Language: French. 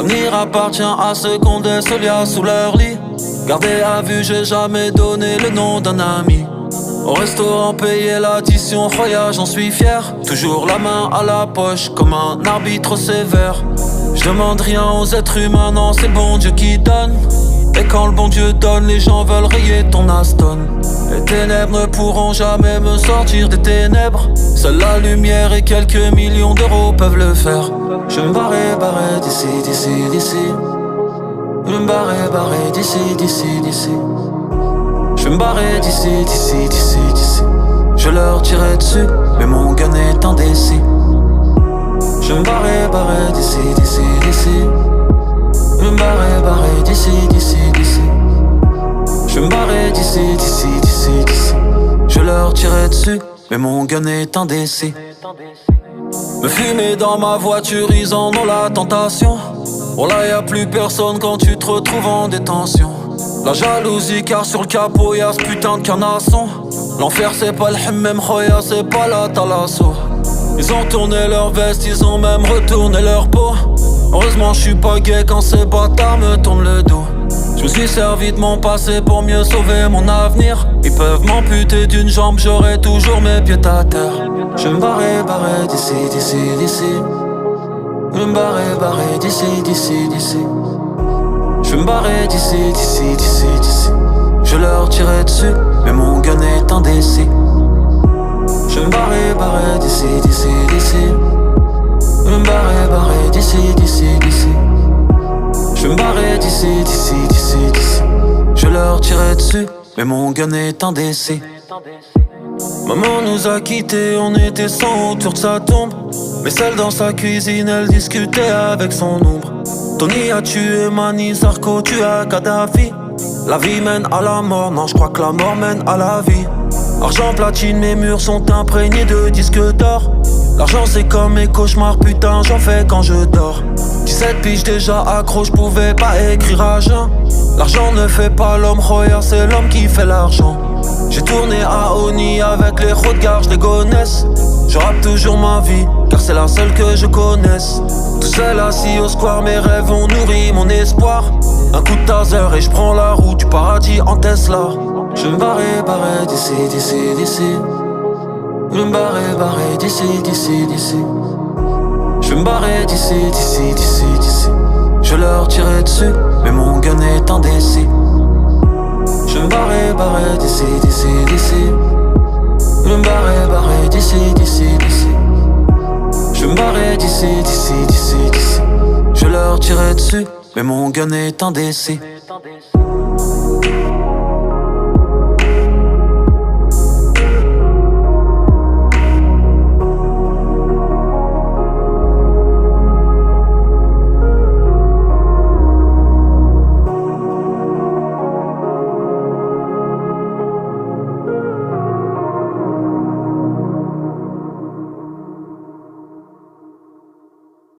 L'avenir appartient à ceux qu'on laisse liens sous leur lit. Gardé à vue, j'ai jamais donné le nom d'un ami. Au restaurant, payer l'addition, Roya, j'en suis fier. Toujours la main à la poche, comme un arbitre sévère. Je demande rien aux êtres humains, non, c'est le bon Dieu qui donne. Et quand le bon Dieu donne, les gens veulent rayer ton Aston. Les ténèbres ne pourront jamais me sortir des ténèbres. Seule la lumière et quelques millions d'euros peuvent le faire. Je me barrer d'ici, d'ici, d'ici. Je me barrer d'ici, d'ici, d'ici. Je me barrer d'ici, d'ici, d'ici, d'ici. Je leur tirais dessus, mais mon gun est indécis. Je me barrer d'ici, d'ici, d'ici. Je me barrer d'ici, d'ici, d'ici. Je me barrer d'ici, d'ici, d'ici, d'ici. Je leur tirais dessus, mais mon gun est indécis. Me fumer dans ma voiture, ils en ont la tentation. Oh là y'a plus personne quand tu te retrouves en détention. La jalousie car sur le capot y'a ce putain de canasson. L'enfer c'est pas le hammam khoya, c'est pas la talasso. Ils ont tourné leur veste, ils ont même retourné leur peau. Heureusement je suis pas gay quand ces bâtards me tournent le dos. Je me suis servi de mon passé pour mieux sauver mon avenir. Ils peuvent m'amputer d'une jambe, j'aurai toujours mes pieds à terre. Je me barrer d'ici, d'ici, d'ici. Je me barrer d'ici, d'ici, d'ici. Je me barrer d'ici, d'ici, d'ici, d'ici. Je leur tirais dessus, mais mon gun est indécis. Je me barrer d'ici, d'ici, d'ici. Je me barrer d'ici, d'ici, d'ici. Je me barrer d'ici, d'ici, d'ici, d'ici. Je leur tirais dessus, mais mon gun est indécis. Maman nous a quittés, on était 100 autour de sa tombe. Mais celle dans sa cuisine, elle discutait avec son ombre. Tony a tué Mani, Sarko tue Kadhafi. La vie mène à la mort, non je crois que la mort mène à la vie. Argent platine, mes murs sont imprégnés de disques d'or. L'argent c'est comme mes cauchemars, putain j'en fais quand je dors. 17 piges déjà accro, je pouvais pas écrire à jeun. L'argent ne fait pas l'homme, Roya, c'est l'homme qui fait l'argent. J'ai tourné à Oni avec les routes gare, je les connaisse. Je rappe toujours ma vie, car c'est la seule que je connaisse. Tout seul assis au square, mes rêves ont nourri mon espoir. Un coup de taser et je prends la route du paradis en Tesla. Je me barrer d'ici, d'ici, d'ici. Je me barrer d'ici, d'ici, d'ici. Je me barrer d'ici, d'ici, d'ici, d'ici. Je leur tirais dessus, mais mon gun est indécis. Je me barrer d'ici, d'ici, d'ici. Je me barrer d'ici, d'ici, d'ici. Je me barrer d'ici, d'ici, d'ici, d'ici. Je leur tirais dessus, mais mon gun est indécis.